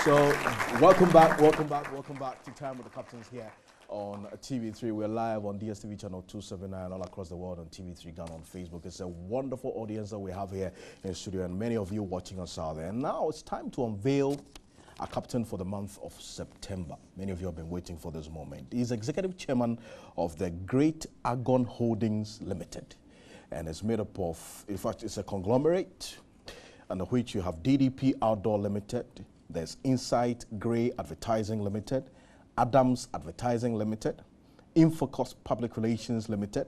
So, welcome back to Time with the Captains here on TV3. We're live on DSTV channel 279 all across the world on TV3 Ghana on Facebook. It's a wonderful audience that we have here in the studio, and many of you watching us out there. And now it's time to unveil our captain for the month of September. Many of you have been waiting for this moment. He's executive chairman of the Great Agon Holdings Limited, and it's made up of, in fact, it's a conglomerate under which you have DDP Outdoor Limited, there's Insight Grey Advertising Limited, Adams Advertising Limited, Infocus Public Relations Limited,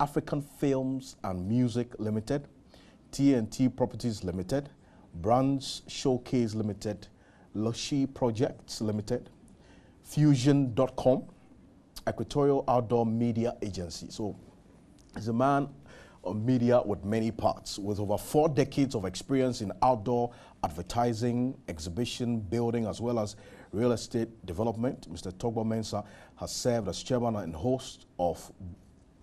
African Films and Music Limited, TNT Properties Limited, Brands Showcase Limited, Loshi Projects Limited, Fusion.com, Equatorial Outdoor Media Agency. So he's a man of media with many parts, with over 4 decades of experience in outdoor advertising, exhibition, building, as well as real estate development. Mr. Togbo Mensah has served as chairman and host of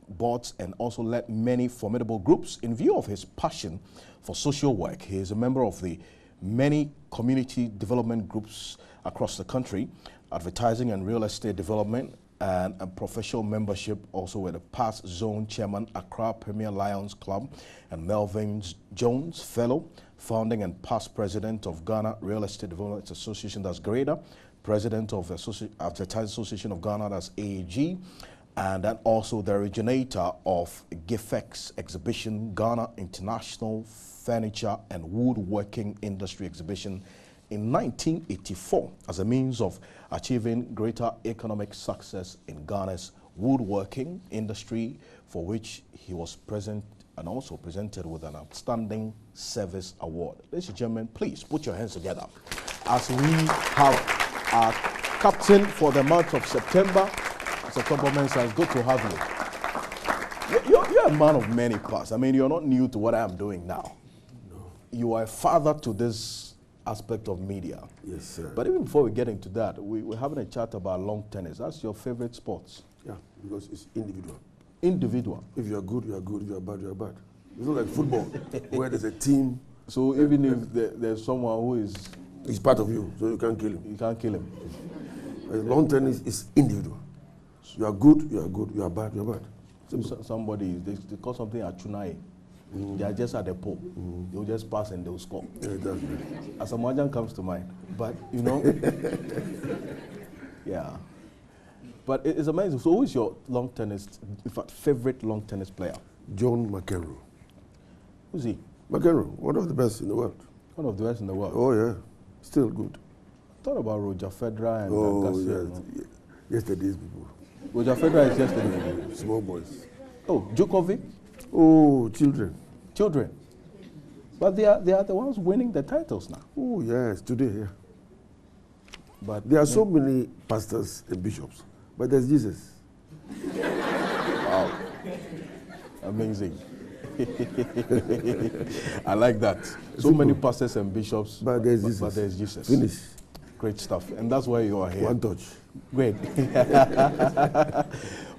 boards and also led many formidable groups. In view of his passion for social work, he is a member of the many community development groups across the country, advertising and real estate development, and a professional membership also with the past zone chairman, Accra Premier Lions Club, and Melvin Jones Fellow, founding and past president of Ghana Real Estate Development Association, that's GREDA, president of the Advertising Association of Ghana, that's AAG, and then also the originator of GIFEX exhibition, Ghana International Furniture and Woodworking Industry Exhibition, in 1984 as a means of achieving greater economic success in Ghana's woodworking industry, for which he was present and also presented with an Outstanding Service Award. Ladies and gentlemen, please put your hands together as we have our captain for the month of September. Mr. Togbo Mensah, it's good to have you. You're a man of many parts. I mean, you're not new to what I'm doing now. No. You are a father to this aspect of media. Yes, sir. But even before we get into that, we're having a chat about long tennis. That's your favorite sport? Yeah, because it's individual. Individual? If you're good, you're good. If you're bad, you're bad. It's not like football, where there's a team. So even if there's someone who is... He's part of you, so you can't kill him. You can't kill him. Long tennis is individual. You are good, you are good. You are bad, you are bad. Somebody, they call something a chunai. They are just at the pole. They'll just pass and they'll score. Yeah, that's right. As a Majan comes to mind. But, you know, yeah. But it's amazing. So who is your long tennis, in fact, favorite long tennis player? John McEnroe. Who's he? McEnroe, one of the best in the world. One of the best in the world? Oh, yeah. Still good. I thought about Roger Federer and Garcia. Yes. Yesterday's people. Roger Federer is yesterday. Small boys. Oh, Djokovic? Oh, children. Children. But they are the ones winning the titles now. Oh, yes, today, yeah. But there are so many pastors and bishops, but there's Jesus. Wow. Amazing. I like that. So many pastors and bishops, but there's Jesus. But there's Jesus. Finish. Great stuff. And that's why you are here. One touch. Great.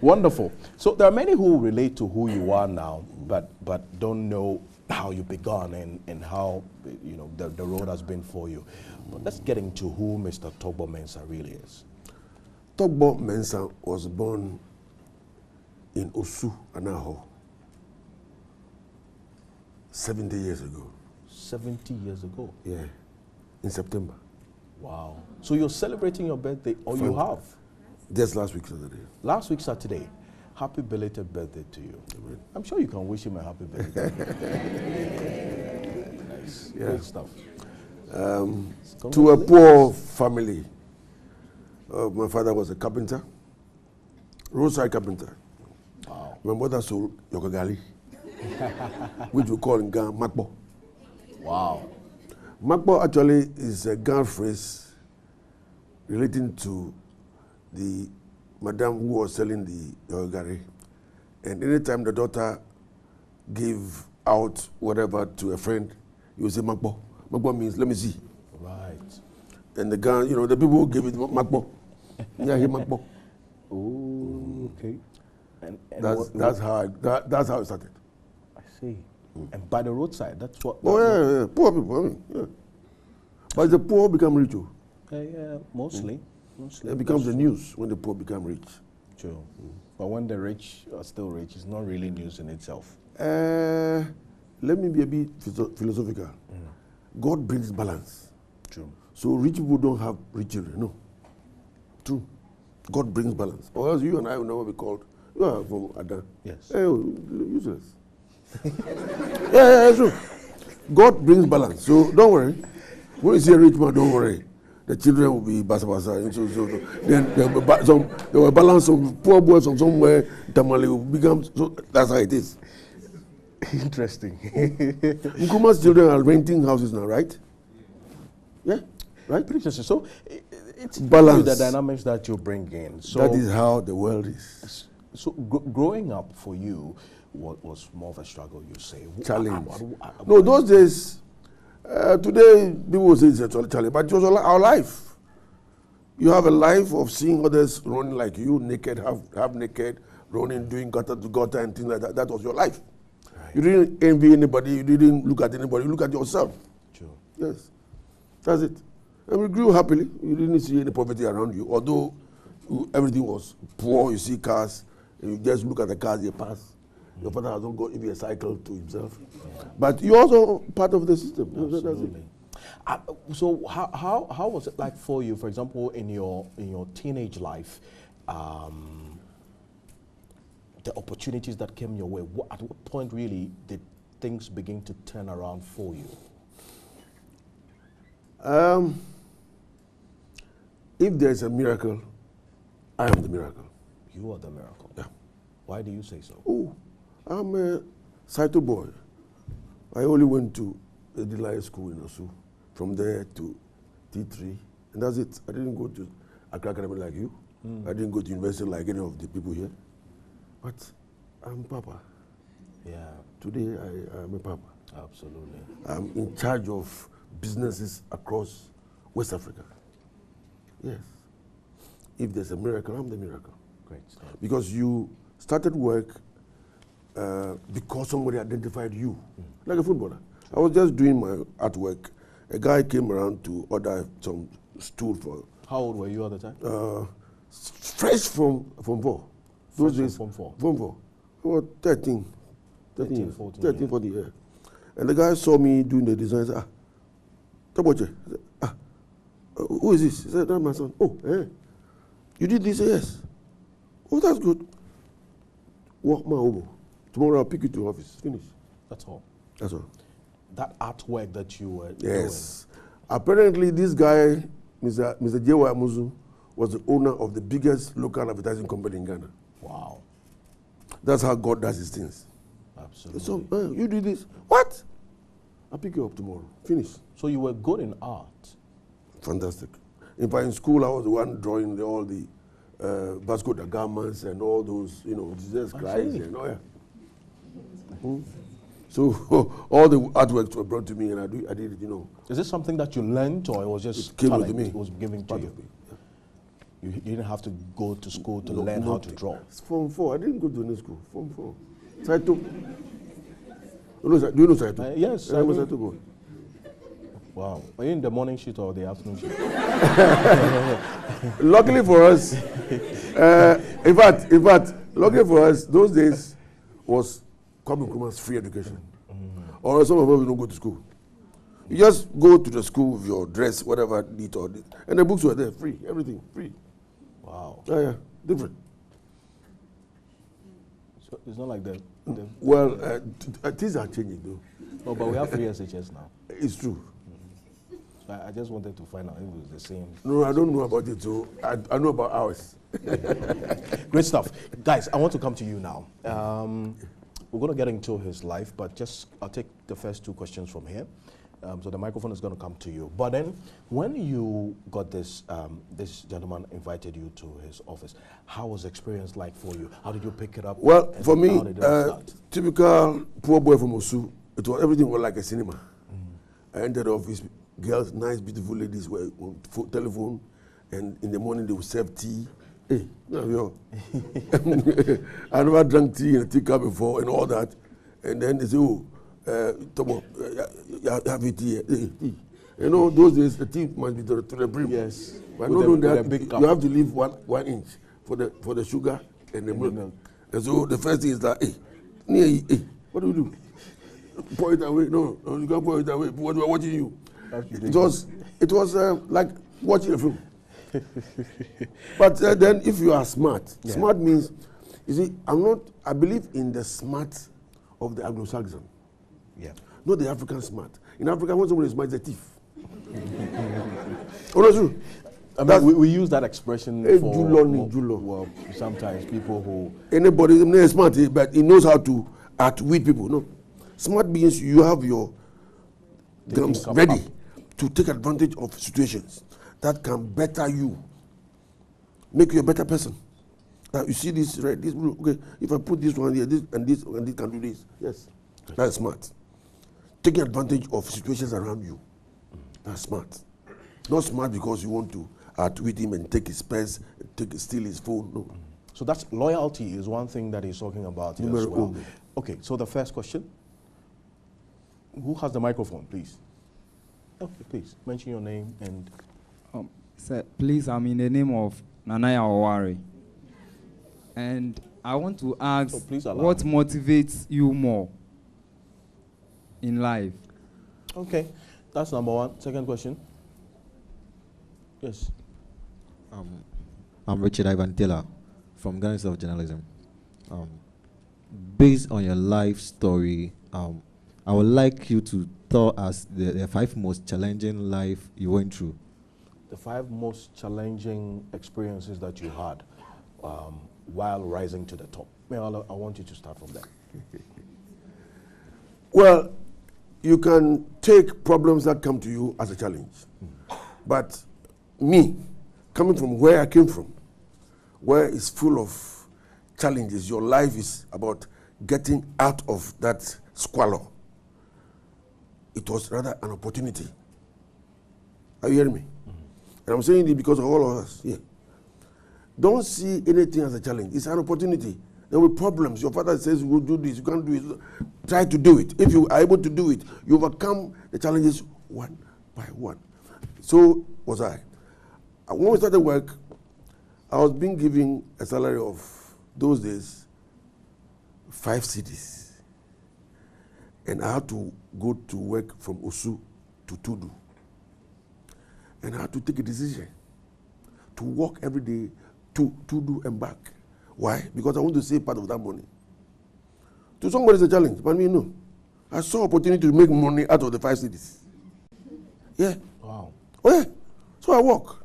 Wonderful. So there are many who relate to who you are now, but don't know how you began and how, you know, the road has been for you. But let's get into who Mr. Togbo Mensah really is. Togbo Mensah was born in Osu, Anaho, 70 years ago. 70 years ago? Yeah, in September. Wow. So you're celebrating your birthday, or you have? Just last week Saturday. Last week Saturday. Happy belated birthday to you. Amen. I'm sure you can wish him a happy birthday. Nice. Yeah. Great stuff. To a poor family. My father was a carpenter, roadside carpenter. Wow. My mother sold yokagali, which we call in Ghana makbo. Wow. Makbo actually is a Ghana phrase relating to the madam who was selling the yokagali. And anytime the daughter gave out whatever to a friend, you would say makbo. Makbo means, let me see. Right. And the Ghana, you know, the people who gave it makbo. Yeah, he makbo. Oh, okay. And that's how it started. I see. And by the roadside, that's what. Oh yeah, poor people. I mean, yeah. But the poor become rich. Yeah, mostly. Mostly. It becomes That's the news when the poor become rich. true. But when the rich are still rich, it's not really news in itself. Let me be a bit philosophical. God brings balance. True. So rich people don't have rich children. No. True. God brings balance. Or else you and I will never be called. You are from Adam. Yes. Useless. Yeah, true. God brings balance. So don't worry. When you see a rich man, don't worry. The children will be basa. So then there will balance some poor boys from somewhere. Tamale will become. So that's how it is. Interesting. Nkrumah's children are renting houses now, right? Yeah, right. Pretty interesting. So it's Balance. the dynamics that you bring in. So That is how the world is. So growing up for you, what was more of a struggle? You say Challenge. No, those days. Today, people will say it's a challenge, but it was our life. You have a life of seeing others running like you, naked, half naked, running, doing gutter to gutter and things like that. That was your life. Right. You didn't envy anybody. You didn't look at anybody. You look at yourself. True. Yes, that's it. And we grew happily. You didn't see any poverty around you. Although everything was poor, you see cars, and you just look at the cars they pass. Your father hasn't got even a cycle to himself. But you're also part of the system. Absolutely. So how was it like for you, for example, in your teenage life, the opportunities that came your way? At what point really did things begin to turn around for you? If there's a miracle, I am the miracle. You are the miracle. Yeah. Why do you say so? Oh, I'm a Saito boy. I only went to the Delhi school in Osu. From there to T3, and that's it. I didn't go to Accra Academy like you. I didn't go to university like any of the people here. But I'm Papa. Yeah. Today I am a Papa. Absolutely. I'm in charge of businesses across West Africa. Yes. If there's a miracle, I'm the miracle. Great stuff. Because you started work because somebody identified you, like a footballer. I was just doing my artwork. A guy came around to order some stool for. How old were you at the time? Fresh from 4. Those days. From 4. From 4. About 13. 13, 14. 13, 14, yeah. And the guy saw me doing the design. He said, Taboche. Who is this? He said, that's my son. Oh, you did this? Yes. Oh, that's good. Walk my oboe. Tomorrow I'll pick you to office. Finish. That's all. That's all. That artwork that you were Yes. Apparently, this guy, Mr. J.Y. Amuzu, was the owner of the biggest local advertising company in Ghana. doing. Wow. That's how God does his things. Absolutely. So, you do this. What? I'll pick you up tomorrow. Finish. So you were good in art. Fantastic. In fact, in school, I was the one drawing all the Vasco da Gamas and all those, Jesus Christ. And, So all the artworks were brought to me, and I did it, Is this something that you learned, or it was just It came talent? with me. It was given to Part you. of me. You didn't have to go to school to No, learn how to nothing. draw. Form 4. I didn't go to any school. Form 4. Saito. Do you know Saito? Yes, I I'm a do. Saito boy. Wow. Are you in the morning shift or the afternoon shift? Luckily for us, in fact, luckily for us, those days was Kwame Nkrumah's free education. Or some of us don't go to school. You just go to the school with your dress, whatever, neat or this, and the books were there, free, everything, free. Wow. Yeah, different. So it's not like the Well, things are changing though. no, but we have free SHS now. It's true. So I just wanted to find out if it was the same. No, I don't know about it, so I know about ours. Great stuff. Guys, I want to come to you now. We're going to get into his life, but I'll take the first 2 questions from here. So the microphone is going to come to you. But then, when you got this, this gentleman invited you to his office, how was the experience like for you? How did you pick it up? Well, And for me, how did it start? typical poor boy from Osu, everything was like a cinema. I entered the office, girls, nice, beautiful ladies were on telephone, and in the morning they would serve tea. Hey, I never drank tea in a teacup before and all that. And then they say, Tomo, have it tea. You know, those days the teeth must be to the brim. Yes. But no, you have to leave 1 inch for the sugar and the milk. And so the first thing is that, hey, what do you do? Pour it away. No, you can't pour it away. What we are watching you. It was like watching a film. But then if you are smart, smart means, you see, I believe in the smart of the Anglo-Saxon. Yeah. Not the African smart. In Africa, when someone is smart, it's a thief. Oh, no, true. I mean, we use that expression for Julo. Well, sometimes people who... Anybody is smart, but he knows how to outwit people. No. Smart means you have your drums ready to take advantage of situations that can better you, make you a better person. You see this red, this blue. Okay, if I put this one here, this and this and this can do this. Yes, that's smart. Taking advantage of situations around you. That's smart. Not smart because you want to outwit him and take his purse, steal his phone. No. So that's loyalty is one thing that he's talking about here as well. Okay, so the first question. Who has the microphone, please? Okay, please mention your name and. Sir, please, I'm in the name of Nanaya Owari. And I want to ask, what motivates you more in life? Okay, that's number one. Second question. Yes. I'm Richard Ivan Taylor from Ghana Institute of Journalism. Based on your life story, I would like you to tell us the 5 most challenging life you went through. The 5 most challenging experiences that you had while rising to the top. I want you to start from there. Well, you can take problems that come to you as a challenge. But me, coming from where I came from, where it's full of challenges, your life is about getting out of that squalor. It was rather an opportunity. Are you hearing me? And I'm saying it because of all of us here. Don't see anything as a challenge. It's an opportunity. There will be problems. Your father says, you will do this, you can't do it. Try to do it. If you are able to do it, you overcome the challenges one by one. So was I. When we started work, I was being given a salary of, those days, 5 cedis. And I had to go to work from Osu to Tudu. And I had to take a decision to walk every day to Tudu and back. Why? Because I want to save part of that money. To somebody it's a challenge, but me no. I saw opportunity to make money out of the 5 cities. Yeah. Wow. Oh yeah. So I walk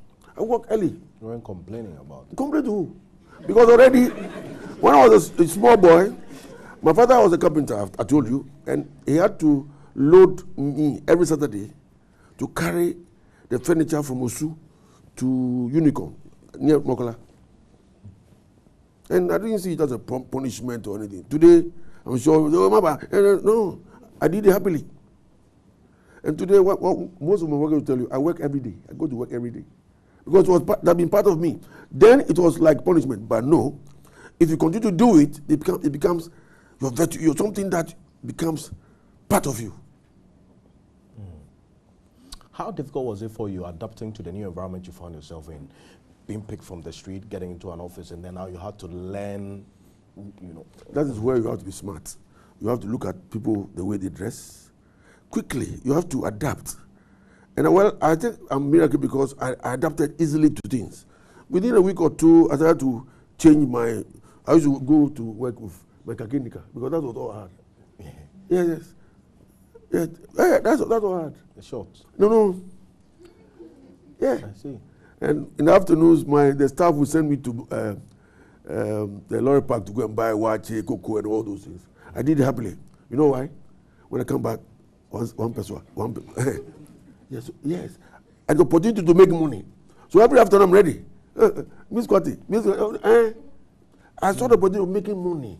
early. You weren't complaining about it. Complain to who? Because already, when I was a small boy, my father was a carpenter, I told you, and he had to load me every Saturday to carry the furniture from Osu to Unicorn, near Mokola. And I didn't see it as a punishment or anything. Today, I'm sure, no, I did it happily. And today, most of my work will tell you, I work every day. I go to work every day. Because that been part of me. Then it was like punishment. But no, if you continue to do it, it becomes your virtue, something that becomes part of you. How difficult was it for you adapting to the new environment you found yourself in? Being picked from the street, getting into an office, and then now you had to learn, That is where you have to be smart. You have to look at people, the way they dress. Quickly, you have to adapt. And I think I'm a miracle because I adapted easily to things. Within a week or two, I started to change I used to go to work with my kakinika because that was all I had. Yes. Yeah, that's all I had. The shorts? No. Yeah. I see. And in the afternoons, the staff would send me to the lorry park to go and buy wache, cocoa, and all those things. I did it happily. You know why? When I come back, one person. Yes. And the opportunity to make money. So every afternoon I'm ready. Miss Kwati, I saw the opportunity of making money.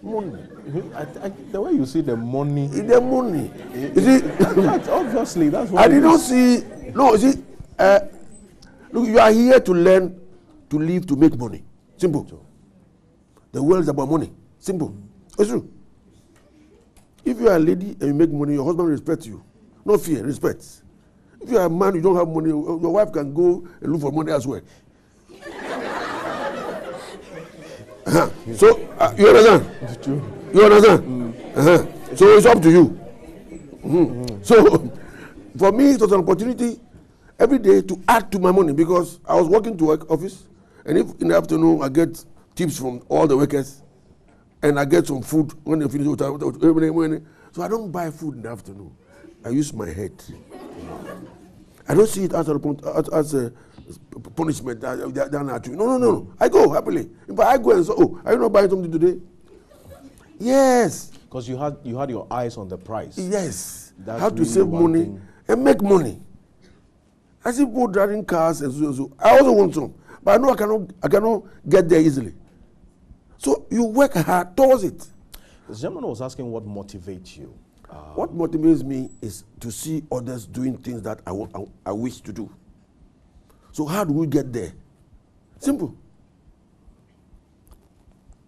The way you see the money. The money. You see, obviously, that's what I did not see. No, you see, look, you are here to learn, to live, to make money. Simple. The world is about money. Simple. It's true. If you are a lady and you make money, your husband respects you. No fear, respect. If you are a man, you don't have money, your wife can go and look for money elsewhere. So, you understand? You understand? So it's up to you. So, for me, it was an opportunity every day to add to my money because I was working to work office, and if in the afternoon I get tips from all the workers, and I get some food when they finish with time. So I don't buy food in the afternoon. I use my head. I don't see it as a punishment. No. I go happily. But I go and say, oh, are you not buying something today? Yes. Because you had your eyes on the price. Yes. That's how to really save money and make money. I see people driving cars and so. I also want some, but I know I cannot get there easily. So you work hard towards it. The gentleman was asking what motivates you. What motivates me is to see others doing things that I wish to do. So how do we get there? Simple.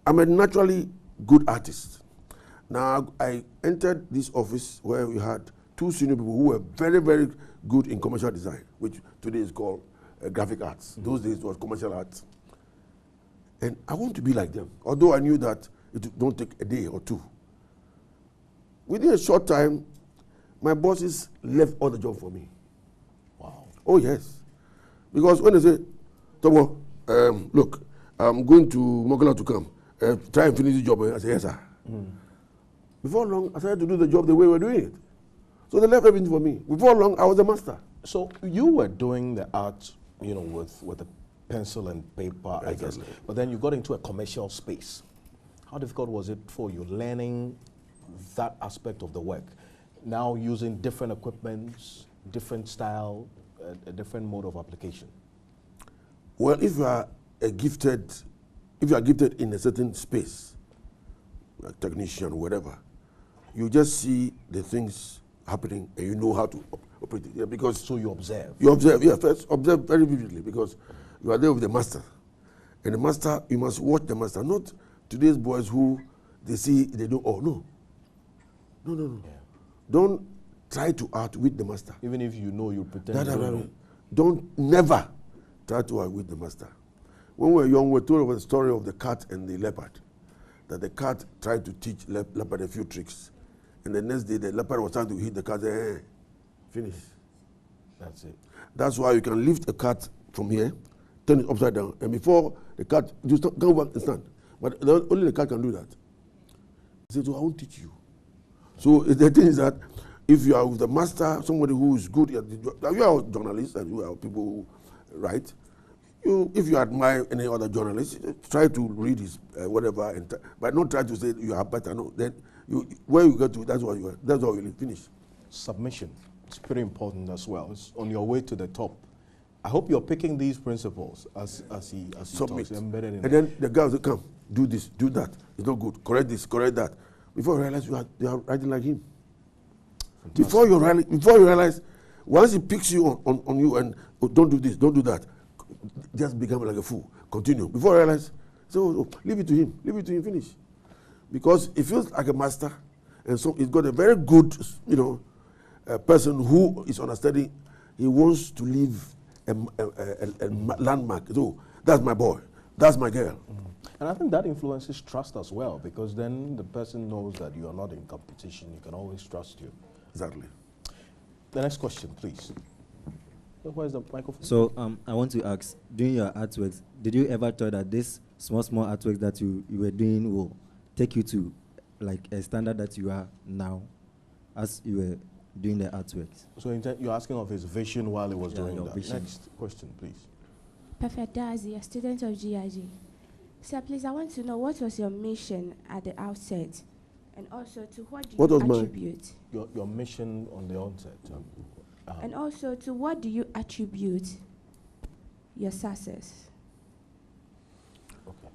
I'm a naturally good artist. Now I entered this office where we had two senior people who were very, very good in commercial design, which today is called graphic arts. Those days it was commercial arts. And I want to be like them, although I knew that it don't take a day or two. Within a short time, my bosses left all the job for me. Wow. Oh, yes. Because when they say, Tobo, look, I'm going to Mokola to come. Try and finish the job. I say, yes, sir. Before long, I started to do the job the way we were doing it. So they left everything for me. Before long, I was the master. So you were doing the art, with a pencil and paper, I guess. But then you got into a commercial space. How difficult was it for you learning that aspect of the work? Now using different equipments, different style, a different mode of application. Well, if you are gifted in a certain space, like technician, whatever, you just see the things happening and you know how to operate it. Yeah, because so you observe. You observe, yeah. First, observe very vividly because you are there with the master, and the master, you must watch the master. Not today's boys who they see they do. Oh no. Yeah. Don't try to outwit the master. Even if you know you pretend. Don't never try to outwit the master. When we were young, we were told of the story of the cat and the leopard. That the cat tried to teach leopard a few tricks. And the next day, the leopard was trying to hit the cat. Finish. That's it. That's why you can lift a cat from here, turn it upside down, and before the cat, you go back and stand. But only the cat can do that. He said, so I won't teach you. So the thing is that if you are with the master, somebody who is good at the job, you are journalists and you are people who write. If you admire any other journalist, try to read his whatever, but not try to say you are better. No, then where you get to, that's what you will finish. Submission. It's pretty important as well. It's on your way to the top. I hope you're picking these principles as he talks, embedded in. And then the guys will come, do this, do that. It's not good. Correct this, correct that. Before you realize you are writing like him. Fantastic. Before you realize, once he picks you on you and don't do this, don't do that, just become like a fool. Continue. Before you realize, so leave it to him, finish. Because he feels like a master, and so he's got a very good, person who is understanding. He wants to leave a landmark. So that's my boy, that's my girl. And I think that influences trust as well, because then the person knows that you are not in competition. You can always trust you. Exactly. The next question, please. Where's the microphone? So I want to ask, during your artworks, did you ever thought that this small artworks that you were doing will take you to like a standard that you are now as you were doing the artworks? So you're asking of his vision while he was doing that. Vision. Next question, please. Perfect Dazi, a student of GIG. Sir, please, I want to know what was your mission at the outset, and also to what do you attribute? Your mission on the onset. And also to what do you attribute your success? Okay.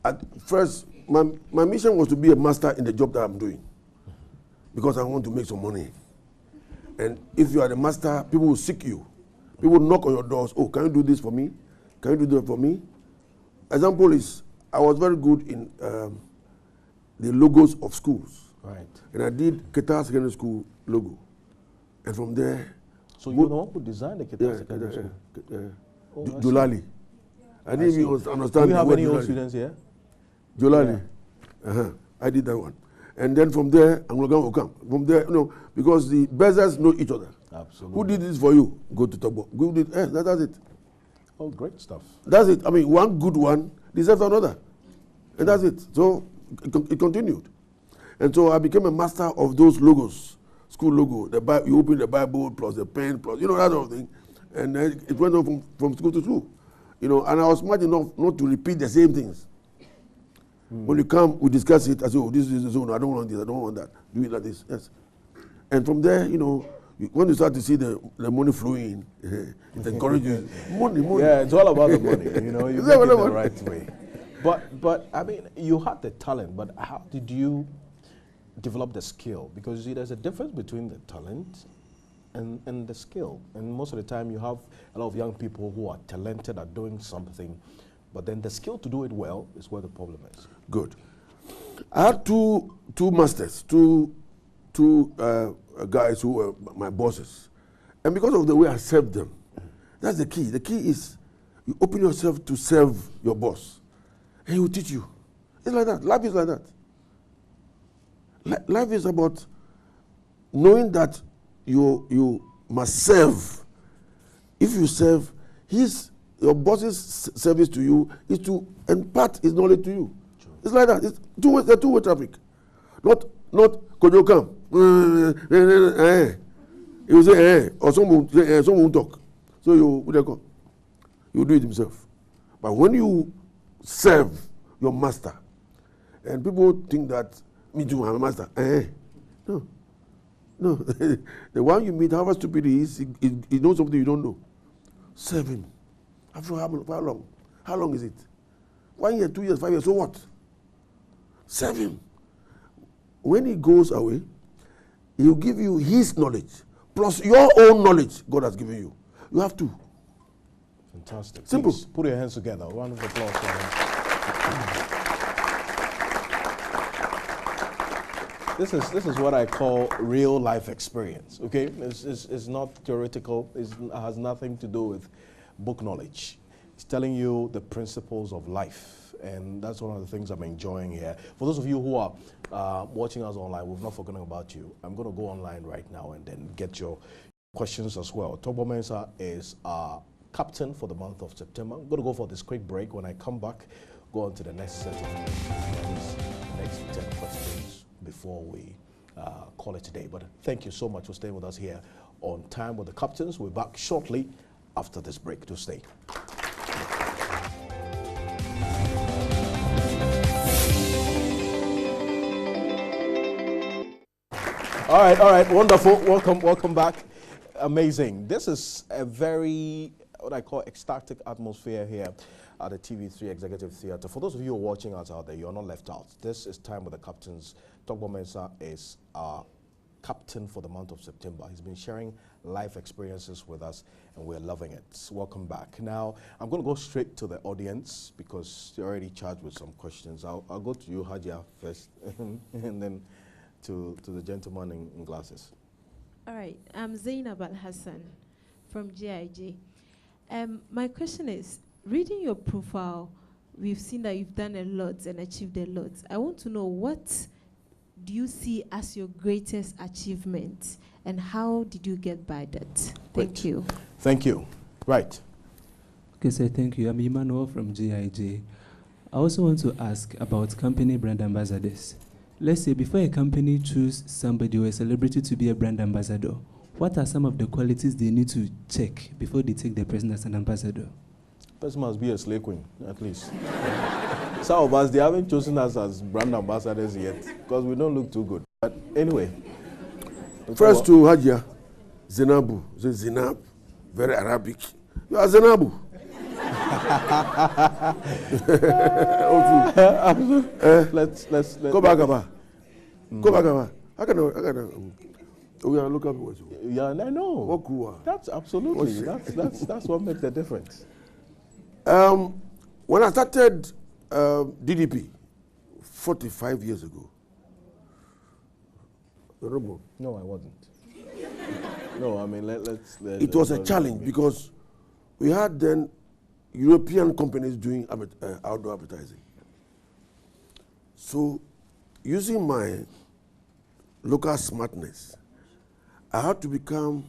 At first, my mission was to be a master in the job that I'm doing, because I want to make some money. And if you are the master, people will seek you. People will knock on your doors. Oh, can you do this for me? Can you do that for me? Example is, I was very good in the logos of schools. Right. And I did Qatar Secondary School logo. And from there, So you're the one who designed the Ketan Secondary School? Jolali. I didn't even understand. Do you have any old students here? Jolali. Yeah. I did that one. And then from there, Anglican will come. From there, because the Bezers know each other. Absolutely. Who did this for you? Go to Togbo. Who did? That's it. Oh, great stuff. That's it. I mean, one good one deserves another. And that's it. So it continued. And so I became a master of those logos, school logo. You open the Bible plus the pen plus, that sort of thing. And then it went on from school to school. And I was smart enough not to repeat the same things. When you come, we discuss it. I say, this is the zone. I don't want this. I don't want that. Do it like this. Yes. And from there, when you start to see the money flowing, it encourages you. Money. Yeah, it's all about the money. You make it the right way. But I mean, you had the talent, but how did you develop the skill? Because you see, there's a difference between the talent and the skill. And most of the time, you have a lot of young people who are talented at doing something, but then the skill to do it well is where the problem is. Good. I had two masters, two guys who were my bosses. And because of the way I served them, that's the key. The key is you open yourself to serve your boss. And he will teach you. It's like that. Life is like that. Life is about knowing that you must serve. If you serve, your boss's service to you is to impart his knowledge to you. Sure. It's like that. It's two-way traffic. Not could you come? He will say, or someone will talk. So you do it himself. But when you serve your master, and people think that, me too, I'm a master. No. The one you meet, however stupid he is, he knows something you don't know. Serve him. After how long? How long is it? 1 year, 2 years, 5 years, so what? Serve him. When he goes away, he will give you his knowledge, plus your own knowledge God has given you. You have to. Fantastic. Simple. Please put your hands together. Round of applause for him. This is what I call real life experience. Okay, it's not theoretical. It has nothing to do with book knowledge. It's telling you the principles of life, and that's one of the things I'm enjoying here. For those of you who are watching us online, we've not forgotten about you. I'm going to go online right now and then get your questions as well. Togbo Mensah is our captain for the month of September. I'm going to go for this quick break. When I come back, go on to the next set of next 10 questions before we call it today. But thank you so much for staying with us here on Time with the Captains. We're back shortly after this break. To stay. All right, wonderful. Welcome back. Amazing. This is a very, what I call ecstatic atmosphere here at the TV3 Executive Theatre. For those of you who are watching us out there, you're not left out. This is Time with the Captains. Togbo Mensah is our captain for the month of September. He's been sharing life experiences with us, and we're loving it. Welcome back. Now, I'm going to go straight to the audience because they're already charged with some questions. I'll go to you, Hajia, first, and then to the gentleman in glasses. All right, I'm Zainab Al-Hassan from GIG. My question is, reading your profile, we've seen that you've done a lot and achieved a lot. I want to know, what do you see as your greatest achievement, and how did you get by that? Thank you. Thank you. Right. Okay, so thank you. I'm Emmanuel from GIG. I also want to ask about company brand ambassadors. Let's say before a company chooses somebody or a celebrity to be a brand ambassador, what are some of the qualities they need to check before they take the person as an ambassador? Person must be a slay queen, at least. Some of us, they haven't chosen us as brand ambassadors yet because we don't look too good. But anyway. First to Hajia, Zinabu. Zinab, very Arabic. You are Zinabu. Let's go back about. Go back about. I can. We are look up what you. Yeah, I know. That's absolutely. That's what makes the difference. When I started DDP 45 years ago. No, I wasn't. No, I mean, it was a challenge because we had then European companies doing outdoor advertising. So, using my local smartness, I had to become,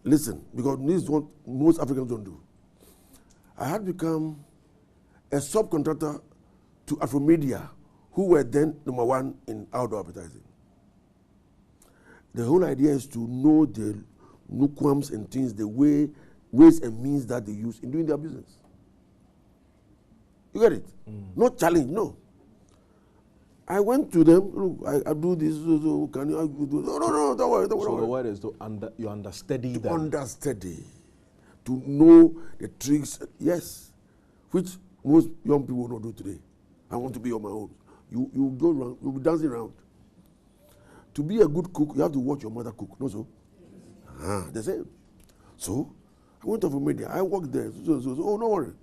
listen, because this is what most Africans don't do. I had to become a subcontractor to Afromedia, who were then #1 in outdoor advertising. The whole idea is to know the nuquams and things, the ways and means that they use in doing their business. You get it? Not challenge, no. I went to them, look, I do this, so can you do? No, don't worry. So the word is you understudy them. Understudy. To know the tricks, yes, which most young people don't do today. I want to be on my own. You go around, you'll be dancing around. To be a good cook, you have to watch your mother cook, no so? The same. So, I went to media. I worked there. So, oh, no worry.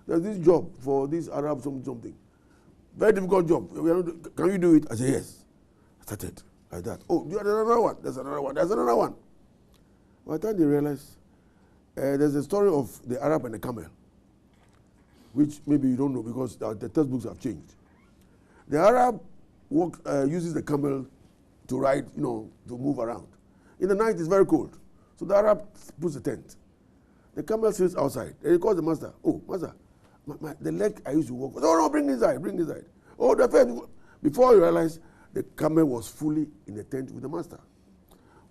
There's this job for this Arab something. Very difficult job. Can you do it? I said, yes. I started like that. Oh, there's another one. There's another one. There's another one. By the time they realized, there's a story of the Arab and the camel, which maybe you don't know because the textbooks have changed. The Arab uses the camel to ride, to move around. In the night, it's very cold. So the Arab puts a tent. The camel sits outside. And he calls the master. Oh, master, the leg I used to walk. No, bring inside. Oh, the first. Before you realize, the camel was fully in the tent with the master,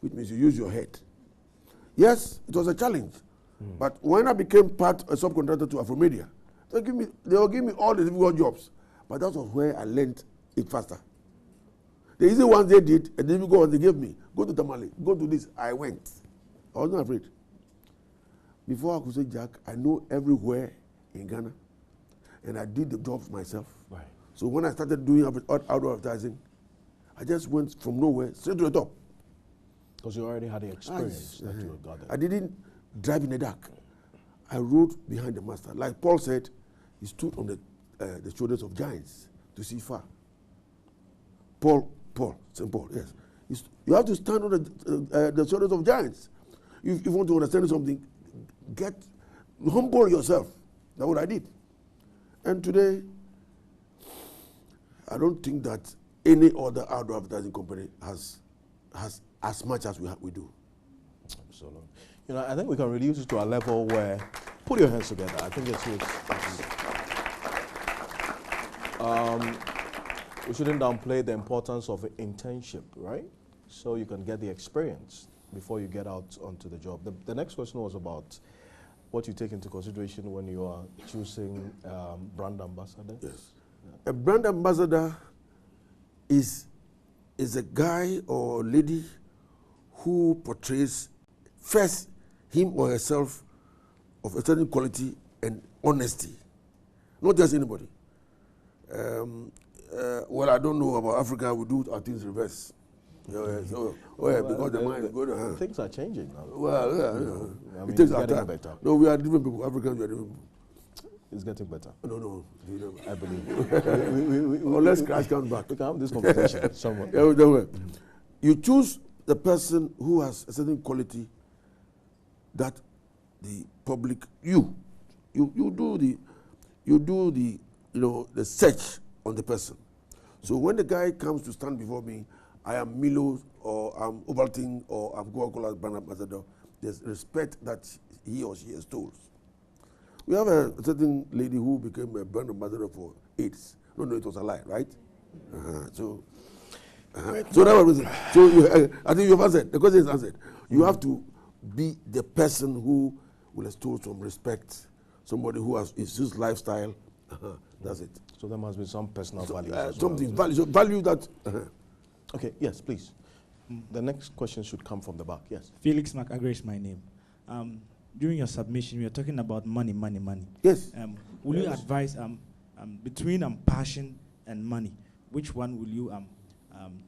which means you use your head. Yes, it was a challenge. But when I became a subcontractor to Afromedia, they will give me all the difficult jobs. But that was where I learned it faster. The easy ones they did, and the difficult ones they gave me. Go to Tamale, go to this. I went. I was not afraid. Before I could say Jack, I know everywhere in Ghana, and I did the jobs myself. Right. So when I started doing outdoor advertising, I just went from nowhere straight to the top. Because you already had the experience that you got there. I didn't drive in the dark. I rode behind the master. Like Paul said, he stood on the shoulders of giants to see far. St. Paul, yes. You have to stand on the shoulders of giants. If you want to understand something, humble yourself. That's what I did. And today, I don't think that any other outdoor advertising company has as much as we do. Absolutely. I think we can reduce it to a level where, put your hands together. I think we shouldn't downplay the importance of internship, right? So you can get the experience before you get out onto the job. The next question was about what you take into consideration when you are choosing brand ambassador. Yes. A brand ambassador is a guy or lady who portrays first him or herself of a certain quality and honesty, not just anybody. Well, I don't know about Africa. We do our things reverse. Because the mind is good. Things are changing now. Well, it takes our time. Better. No, we are different people. Africans, we are different people. It's getting better. No. I believe. Unless Christ comes back. We can have this conversation somewhere. You choose the person who has a certain quality that the public you do the search on the person. So when the guy comes to stand before me, I am Milo or I'm Ovaltine or I'm Coca-Cola's brand ambassador, there's respect that he or she has told. We have a certain lady who became a brand ambassador for AIDS. No, it was a lie, right? So that was I think you've answered. The question is answered. You have to be the person who will extol some respect, somebody who has his lifestyle. That's it. So there must be some personal value. Something value that. Okay. Yes, please. The next question should come from the back. Yes. Felix McAgre is my name. During your submission, we are talking about money. Yes. Will you advise between passion and money, which one will you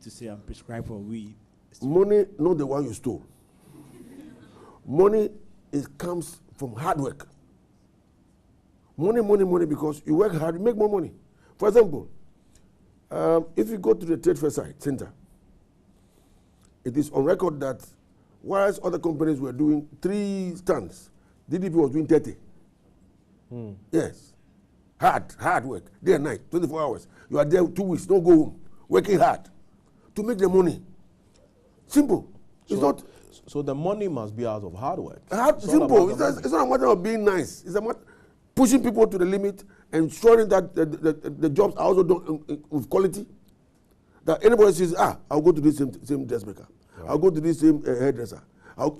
to say prescribe for we? Money, not the one you stole. Money comes from hard work. Money, because you work hard, you make more money. For example, if you go to the Trade Fair site center, it is on record that Whilst other companies were doing 3 stands, DDP was doing 30. Yes. Hard work, day and night, 24 hours. You are there 2 weeks, don't go home, working hard to make the money. Simple. It's not. So the money must be out of hard work. Simple. It's not a matter of being nice. It's a matter pushing people to the limit, ensuring that the jobs are also done with quality. That anybody says, I'll go to this same dressmaker. Right. I'll go to this same hairdresser.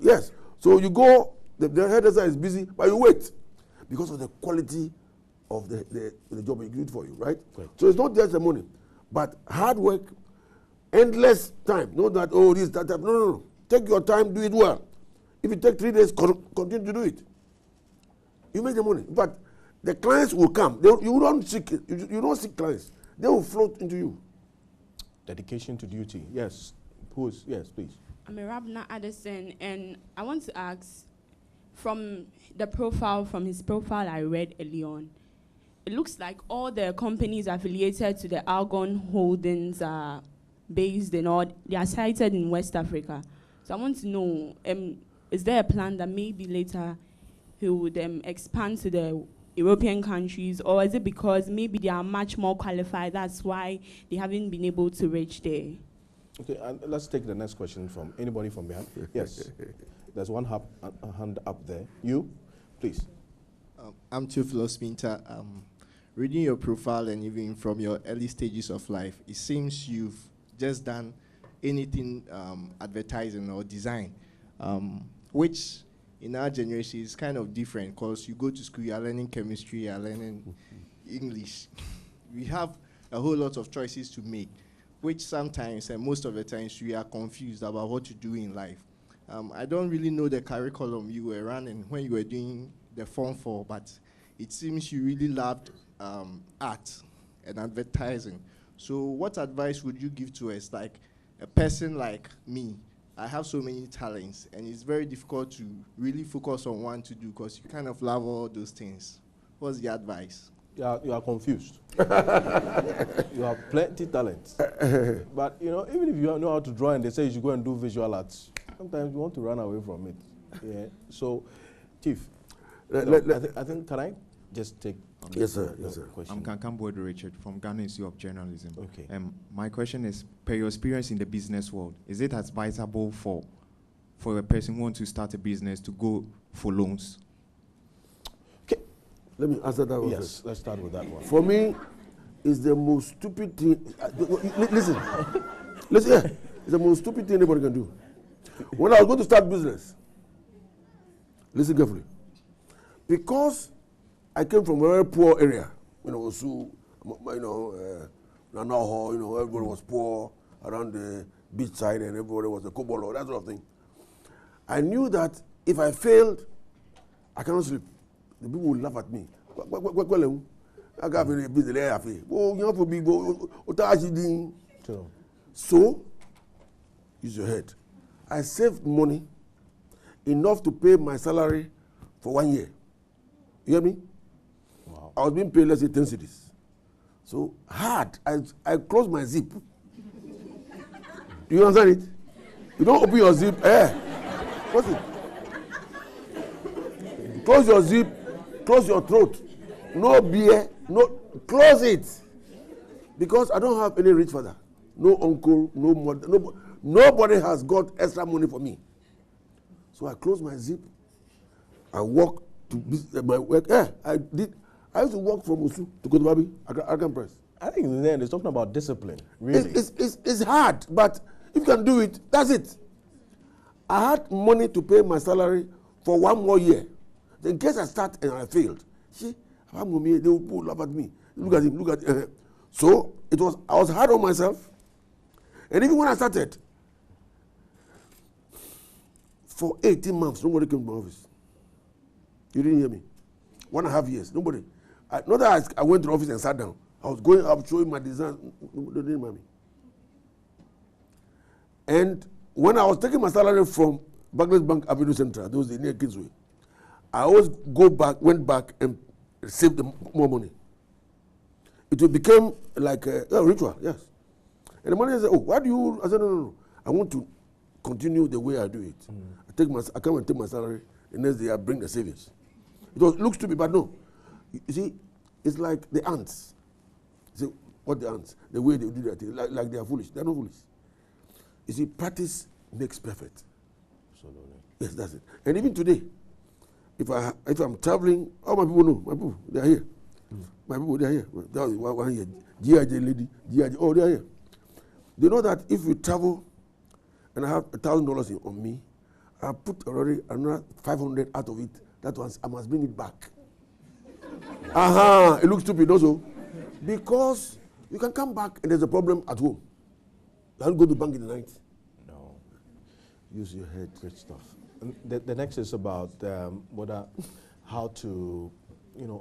Yes. So you go, the hairdresser is busy, but you wait because of the quality of the job he did for you, right? So it's not just the money, but hard work, endless time. Not that, that. No. Take your time, do it well. If you take 3 days, continue to do it. You make the money. But the clients will come. You don't seek clients. They will float into you. Dedication to duty. Yes. Yes, please. I'm Rabna Addison, and I want to ask, from his profile I read early on, it looks like all the companies affiliated to the Argon Holdings are based in, or they are sited in West Africa. So I want to know, is there a plan that maybe later he would expand to the European countries, or is it because maybe they are much more qualified, that's why they haven't been able to reach there? Okay, and let's take the next question from anybody from behind. Yes, there's one hand up there. You, please. I'm Theophilus Minter. Reading your profile and even from your early stages of life, it seems you've just done anything advertising or design, which in our generation is kind of different because you go to school, you're learning chemistry, you're learning English. We have a whole lot of choices to make, which sometimes and most of the times we are confused about what to do in life. I don't really know the curriculum you were running when you were doing the Form 4, but it seems you really loved art and advertising. So what advice would you give to us, like a person like me? I have so many talents, and it's very difficult to really focus on one to do because you kind of love all those things. What's the advice? You are confused. You have plenty talents. But, even if you know how to draw and they say you should go and do visual arts, sometimes you want to run away from it. Yeah. So, Chief, I think, can I just take Yes, sir. Yes, sir. I'm Kankambo Richard from Ghana Institute of Journalism. Okay. My question is, per your experience in the business world, is it advisable for a person who wants to start a business to go for loans? Okay. Let me answer that one. Yes, let's start with that one. For me, it's the most stupid thing. Listen, yeah, it's the most stupid thing anybody can do. When I was going to start business, listen carefully, because I came from a very poor area, Nanaho, everybody was poor around the beach side and everybody was a kobolo, that sort of thing. I knew that if I failed, I cannot sleep. The people would laugh at me. So, use your head. I saved money enough to pay my salary for 1 year. You hear me? Wow. I was being paid, let's say, 10 cedis. So hard, I closed my zip. Do you understand it? You don't open your zip, close it. Close your zip, close your throat. No beer, close it. Because I don't have any rich father. No uncle, no mother, nobody has got extra money for me. So I closed my zip. I walked to my work. I used to walk from Usu to Kotobabi, Arkan Press. I think in the end, it's talking about discipline, really. It's hard, but if you can do it, that's it. I had money to pay my salary for 1 more year. Then in case I start and I failed, they will laugh at me. Look at him, So I was hard on myself. And even when I started, for 18 months, nobody came to my office. You didn't hear me. 1.5 years, nobody. Not that I went to the office and sat down. I was going up showing my design. They didn't remember me. And when I was taking my salary from Barclays Bank Avenue Central, those near Kingsway, I always went back and saved more money. It became like a ritual, yes. And the money said, why do you? I said, no. I want to continue the way I do it. I come and take my salary, the next day I bring the savings. It looks stupid, but no. You see, it's like the ants. You see, what the ants? The way they do that thing, like they are foolish. They're not foolish. You see, practice makes perfect. Absolutely. Yes, that's it. And even today, if I'm traveling, all my people know. My people, they are here. My people, they are here. That was one here. GIJ lady, GIJ, oh, they are here. They know that if you travel and I have $1,000 on me, I put already another 500 out of it. That once I must bring it back. It looks stupid also. Because you can come back and there's a problem at home. You can't go to the bank in the night. No. Use your head, great stuff. And the next is about how to,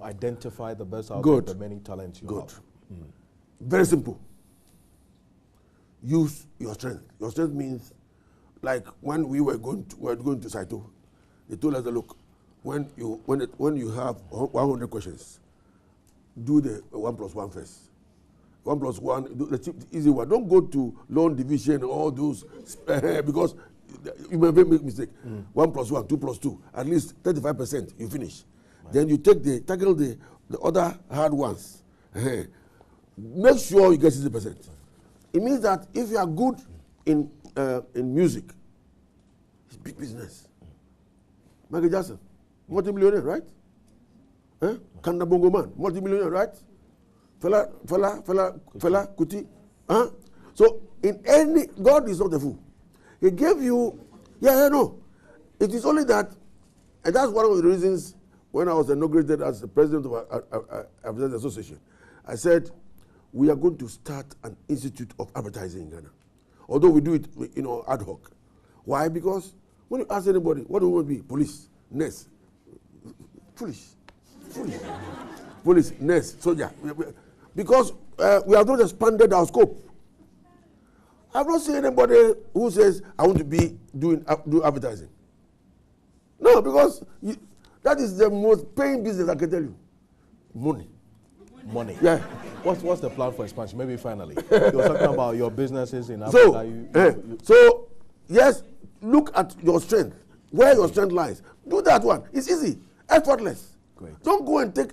identify the best out of the many talents you have. Very simple. Use your strength. Your strength means, like when we were going to Saito, they told us that, look, when you have 100 questions, do the 1 + 1 first. 1 + 1, do the easy one. Don't go to long division, all those, because you may make mistake. 1 + 1, 2 + 2, at least 35%, you finish. Right. Then you tackle the other hard ones. Make sure you get 60%. It means that if you are good in music, it's big business. Michael Jackson, multi-millionaire, right? Kanda Bongo Man, multi-millionaire, right? Fela Kuti. So in any, God is not a fool. He gave you, no. It is only that, and that's one of the reasons when I was inaugurated as the president of Advertising Association, I said, we are going to start an institute of advertising in Ghana. Although we do it, ad hoc. Why? Because when you ask anybody, what do you want to be? Police, nurse. Foolish. Police, nurse, soldier. Because we have not expanded our scope. I've not seen anybody who says, I want to do advertising. No, because that is the most paying business, I can tell you. Money. Yeah. What's the plan for expansion? Maybe finally. You were talking about your businesses in Africa. So, yes, look at your strength, where your strength lies. Do that one. It's easy, effortless. Great. Don't go and take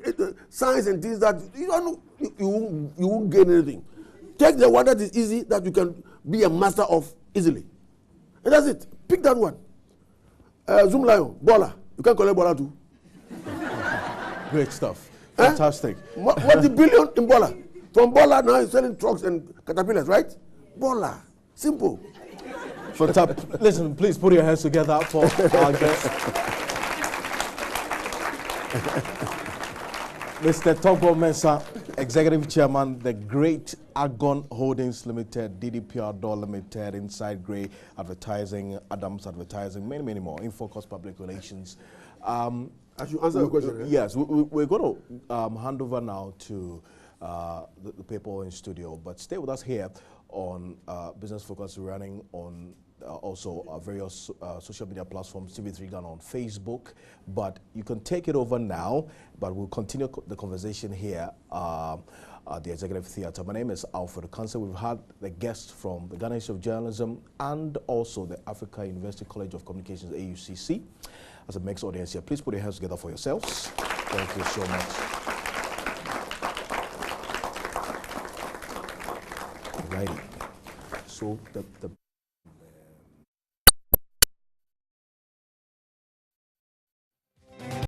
science and things that you won't gain anything. Take the one that is easy, that you can be a master of easily. And that's it. Pick that one. Zoom Lion, Bola. You can collect Bola too. Great stuff. Fantastic. Multi-billion in Bola. From Bola now you're selling trucks and caterpillars, right? Bola. Simple. Listen, please put your hands together for our guest. Mr. Togbo Mensah, Executive Chairman, the Great Argon Holdings Limited, DDPR Door Limited, Inside Grey Advertising, Adams Advertising, many more, Infocus Public Relations. I should answer the question. Yes, we're going to hand over now to the people in studio, but stay with us here on Business Focus, running on also various social media platforms, TV3 Ghana on Facebook. But you can take it over now, but we'll continue the conversation here at the Executive Theatre. My name is Alfred Kansa. We've had the guests from the Ghana Institute of Journalism and also the Africa University College of Communications, AUCC, as a mixed audience here. Please put your hands together for yourselves. Thank you so much. Alrighty. So the